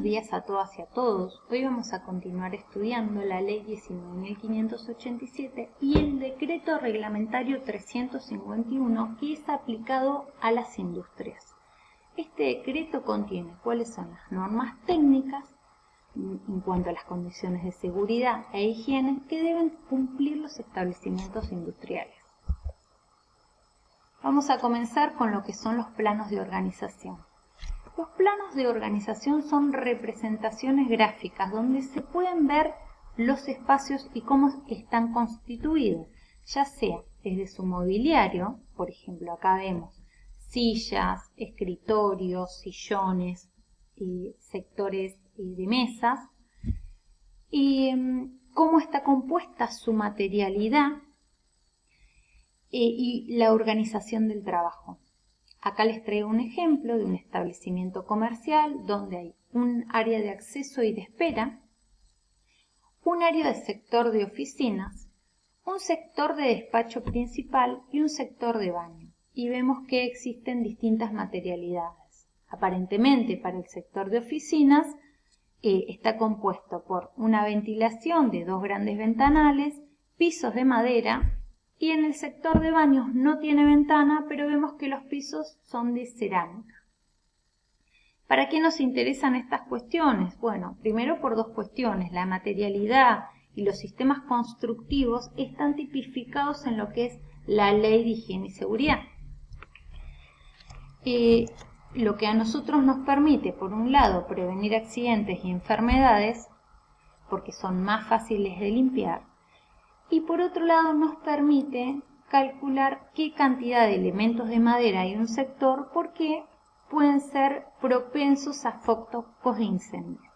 días a todas y a todos. Hoy vamos a continuar estudiando la Ley 19.587 y el Decreto Reglamentario 351 que es aplicado a las industrias. Este decreto contiene cuáles son las normas técnicas en cuanto a las condiciones de seguridad e higiene que deben cumplir los establecimientos industriales. Vamos a comenzar con lo que son los planos de organización. Los planos de organización son representaciones gráficas donde se pueden ver los espacios y cómo están constituidos, ya sea desde su mobiliario, por ejemplo acá vemos sillas, escritorios, sillones, sectores de mesas, y cómo está compuesta su materialidad y la organización del trabajo. Acá les traigo un ejemplo de un establecimiento comercial donde hay un área de acceso y de espera, un área de sector de oficinas, un sector de despacho principal y un sector de baño. Y vemos que existen distintas materialidades. Aparentemente para el sector de oficinas está compuesto por una ventilación de 2 grandes ventanales, pisos de madera, y en el sector de baños no tiene ventana, pero vemos que los pisos son de cerámica. ¿Para qué nos interesan estas cuestiones? Bueno, primero por 2 cuestiones. La materialidad y los sistemas constructivos están tipificados en lo que es la Ley de Higiene y Seguridad. Lo que a nosotros nos permite, por un lado, prevenir accidentes y enfermedades, porque son más fáciles de limpiar, y por otro lado nos permite calcular qué cantidad de elementos de madera hay en un sector porque pueden ser propensos a focos de incendio.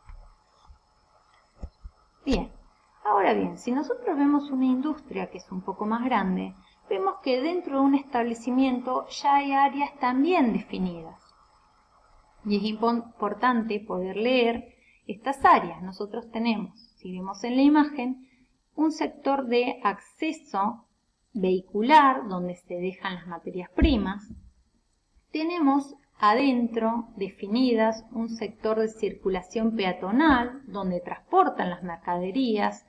Bien, ahora bien, si nosotros vemos una industria que es un poco más grande, vemos que dentro de un establecimiento ya hay áreas también definidas. Y es importante poder leer estas áreas. Nosotros tenemos, si vemos en la imagen, un sector de acceso vehicular donde se dejan las materias primas. Tenemos adentro definidas un sector de circulación peatonal donde transportan las mercaderías,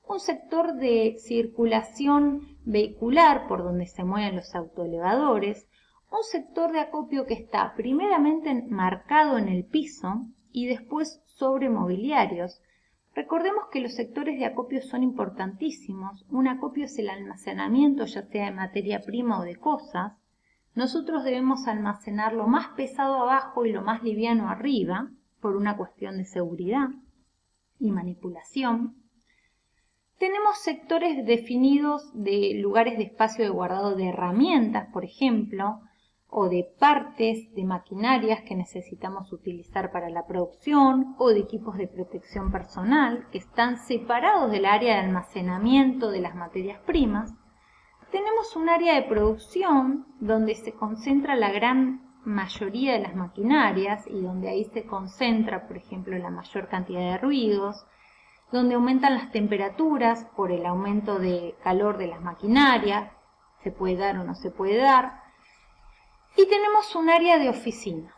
un sector de circulación vehicular por donde se mueven los autoelevadores, un sector de acopio que está primeramente marcado en el piso y después sobre mobiliarios. Recordemos que los sectores de acopio son importantísimos. Un acopio es el almacenamiento, ya sea de materia prima o de cosas. Nosotros debemos almacenar lo más pesado abajo y lo más liviano arriba, por una cuestión de seguridad y manipulación. Tenemos sectores definidos de lugares de espacio de guardado de herramientas, por ejemplo, o de partes de maquinarias que necesitamos utilizar para la producción o de equipos de protección personal que están separados del área de almacenamiento de las materias primas. Tenemos un área de producción donde se concentra la gran mayoría de las maquinarias y donde ahí se concentra, por ejemplo, la mayor cantidad de ruidos, donde aumentan las temperaturas por el aumento de calor de las maquinarias, se puede dar o no se puede dar. Y tenemos un área de oficinas,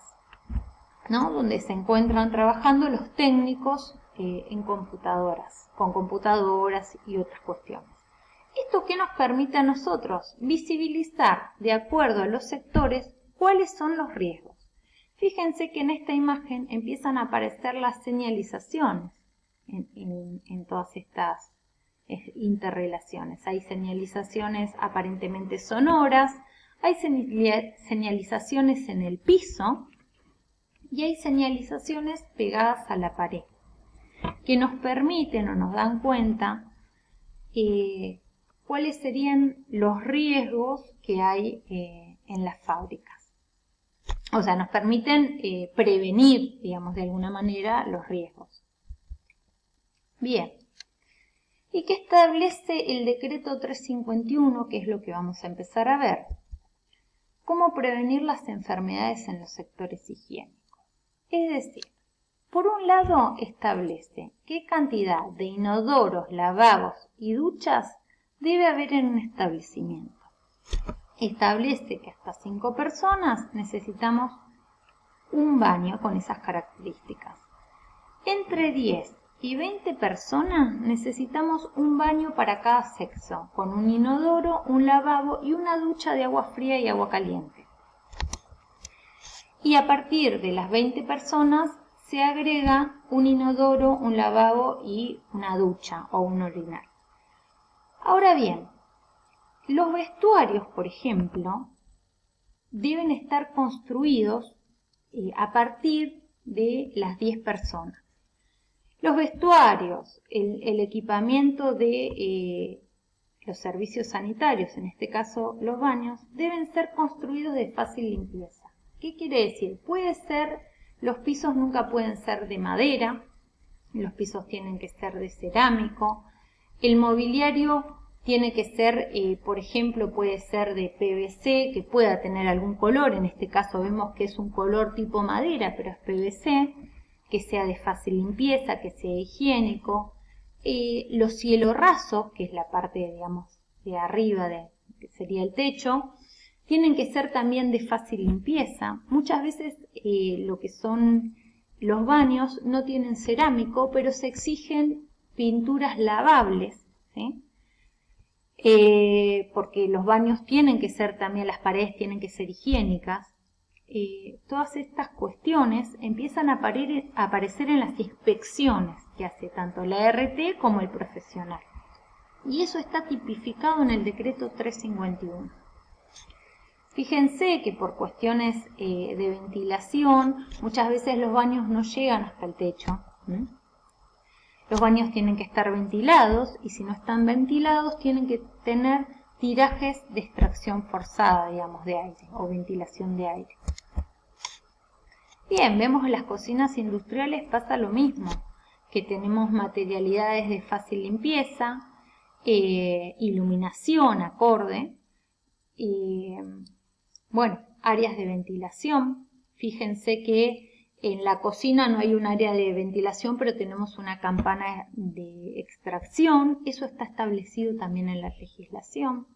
¿no? Donde se encuentran trabajando los técnicos en computadoras, con computadoras y otras cuestiones. ¿Esto qué nos permite a nosotros? Visibilizar, de acuerdo a los sectores, cuáles son los riesgos. Fíjense que en esta imagen empiezan a aparecer las señalizaciones en todas estas interrelaciones. Hay señalizaciones aparentemente sonoras, hay señalizaciones en el piso y hay señalizaciones pegadas a la pared que nos permiten o nos dan cuenta cuáles serían los riesgos que hay en las fábricas. O sea, nos permiten prevenir, digamos, de alguna manera los riesgos. Bien. ¿Y qué establece el decreto 351? Que es lo que vamos a empezar a ver. ¿Cómo prevenir las enfermedades en los sectores higiénicos? Es decir, por un lado establece qué cantidad de inodoros, lavabos y duchas debe haber en un establecimiento. Establece que hasta 5 personas necesitamos un baño con esas características. Entre 10 y 20 personas necesitamos un baño para cada sexo, con un inodoro, un lavabo y una ducha de agua fría y agua caliente. Y a partir de las 20 personas se agrega un inodoro, un lavabo y una ducha o un urinario. Ahora bien, los vestuarios, por ejemplo, deben estar construidos a partir de las 10 personas. Los vestuarios, el equipamiento de los servicios sanitarios, en este caso los baños, deben ser construidos de fácil limpieza. ¿Qué quiere decir? Los pisos nunca pueden ser de madera, los pisos tienen que ser de cerámico, el mobiliario tiene que ser, por ejemplo, puede ser de PVC, que pueda tener algún color, en este caso vemos que es un color tipo madera, pero es PVC, que sea de fácil limpieza, que sea higiénico. Los cielorrasos, que es la parte, digamos, de arriba, que sería el techo, tienen que ser también de fácil limpieza. Muchas veces lo que son los baños no tienen cerámico, pero se exigen pinturas lavables, ¿sí? Porque los baños tienen que ser también, las paredes tienen que ser higiénicas. Todas estas cuestiones empiezan a aparecer en las inspecciones que hace tanto la RT como el profesional. Y eso está tipificado en el decreto 351. Fíjense que por cuestiones de ventilación, muchas veces los baños no llegan hasta el techo. Los baños tienen que estar ventilados y si no están ventilados tienen que tener tirajes de extracción forzada, digamos, de aire o ventilación de aire. Bien, vemos en las cocinas industriales pasa lo mismo, que tenemos materialidades de fácil limpieza, iluminación acorde, bueno, áreas de ventilación. Fíjense que en la cocina no hay un área de ventilación, pero tenemos una campana de extracción. Eso está establecido también en la legislación.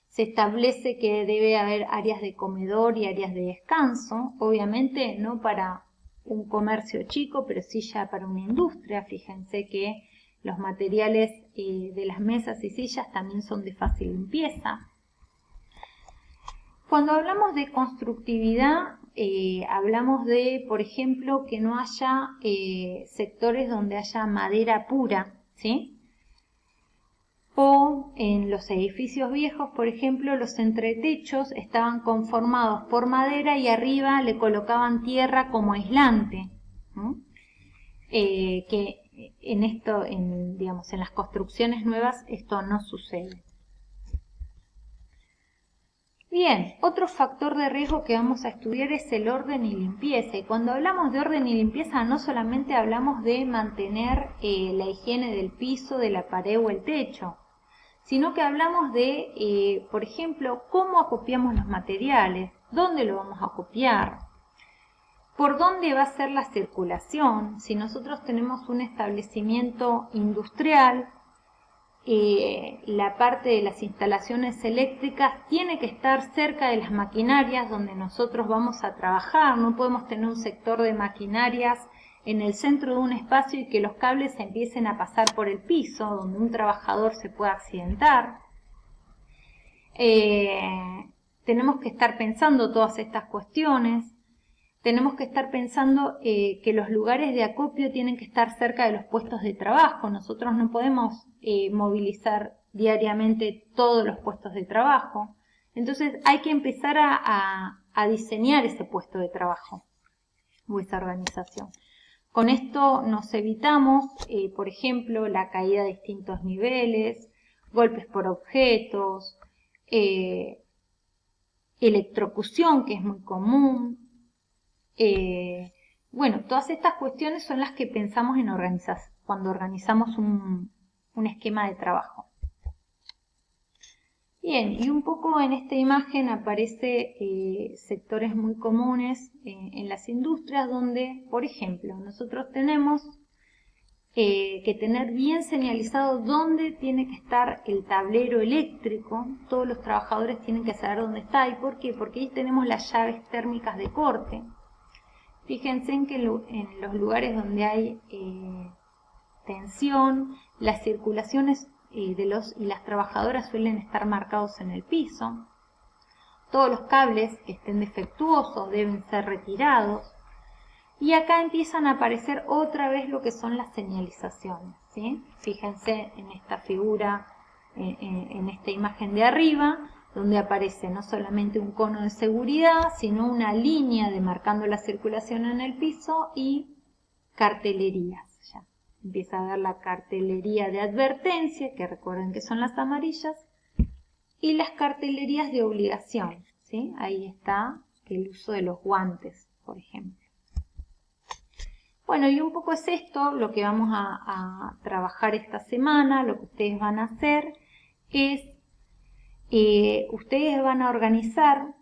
Se establece que debe haber áreas de comedor y áreas de descanso. Obviamente no para un comercio chico, pero sí ya para una industria. Fíjense que los materiales de las mesas y sillas también son de fácil limpieza. Cuando hablamos de constructividad, hablamos de, por ejemplo, que no haya sectores donde haya madera pura, ¿sí? O en los edificios viejos, por ejemplo, los entretechos estaban conformados por madera y arriba le colocaban tierra como aislante, ¿no? Que digamos, en las construcciones nuevas esto no sucede. Bien, otro factor de riesgo que vamos a estudiar es el orden y limpieza. Y cuando hablamos de orden y limpieza no solamente hablamos de mantener la higiene del piso, de la pared o el techo, sino que hablamos de, por ejemplo, cómo acopiamos los materiales, dónde lo vamos a acopiar, por dónde va a ser la circulación. Si nosotros tenemos un establecimiento industrial, la parte de las instalaciones eléctricas tiene que estar cerca de las maquinarias donde nosotros vamos a trabajar. No podemos tener un sector de maquinarias en el centro de un espacio y que los cables empiecen a pasar por el piso, donde un trabajador se pueda accidentar. Tenemos que estar pensando todas estas cuestiones. Tenemos que estar pensando que los lugares de acopio tienen que estar cerca de los puestos de trabajo. Nosotros no podemos movilizar diariamente todos los puestos de trabajo. Entonces hay que empezar a diseñar ese puesto de trabajo o esa organización. Con esto nos evitamos, por ejemplo, la caída a distintos niveles, golpes por objetos, electrocución, que es muy común. Bueno, todas estas cuestiones son las que pensamos en cuando organizamos un esquema de trabajo. Bien, y un poco en esta imagen aparece sectores muy comunes en las industrias donde, por ejemplo, nosotros tenemos que tener bien señalizado dónde tiene que estar el tablero eléctrico. Todos los trabajadores tienen que saber dónde está. ¿Y por qué? Porque ahí tenemos las llaves térmicas de corte. Fíjense en que en los lugares donde hay tensión, las circulaciones de los y las trabajadoras suelen estar marcados en el piso. Todos los cables que estén defectuosos deben ser retirados. Y acá empiezan a aparecer otra vez lo que son las señalizaciones, ¿sí? Fíjense en esta figura, en esta imagen de arriba, donde aparece no solamente un cono de seguridad, sino una línea demarcando la circulación en el piso y cartelerías. Ya empieza a ver la cartelería de advertencia, que recuerden que son las amarillas, y las cartelerías de obligación, ¿sí? Ahí está el uso de los guantes, por ejemplo. Bueno, y un poco es esto lo que vamos a trabajar esta semana. Lo que ustedes van a hacer es, ustedes van a organizar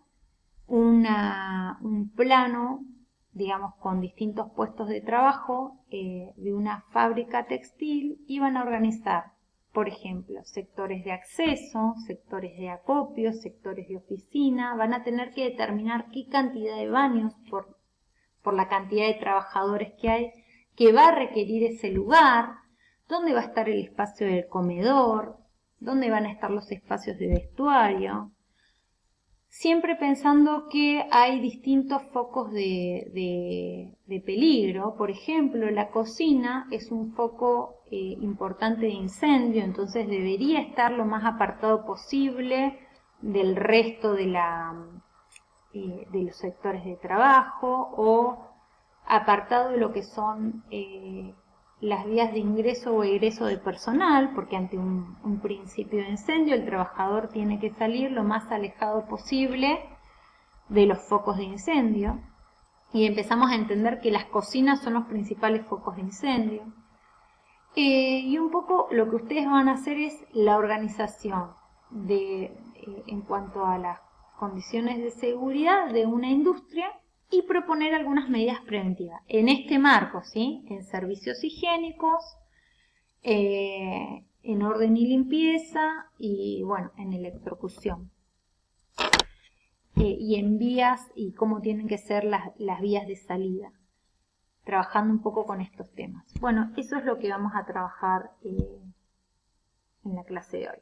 un plano, digamos, con distintos puestos de trabajo de una fábrica textil, y van a organizar, por ejemplo, sectores de acceso, sectores de acopio, sectores de oficina. Van a tener que determinar qué cantidad de baños por la cantidad de trabajadores que hay, que va a requerir ese lugar, dónde va a estar el espacio del comedor, dónde van a estar los espacios de vestuario. Siempre pensando que hay distintos focos de peligro. Por ejemplo, la cocina es un foco importante de incendio, entonces debería estar lo más apartado posible del resto de los sectores de trabajo, o apartado de lo que son las vías de ingreso o egreso de personal, porque ante un principio de incendio el trabajador tiene que salir lo más alejado posible de los focos de incendio, y empezamos a entender que las cocinas son los principales focos de incendio. Y un poco lo que ustedes van a hacer es la organización en cuanto a las condiciones de seguridad de una industria, y proponer algunas medidas preventivas. En este marco, ¿sí? En servicios higiénicos, en orden y limpieza, y bueno, en electrocución. Y en vías, y cómo tienen que ser las vías de salida. Trabajando un poco con estos temas. Bueno, eso es lo que vamos a trabajar en la clase de hoy.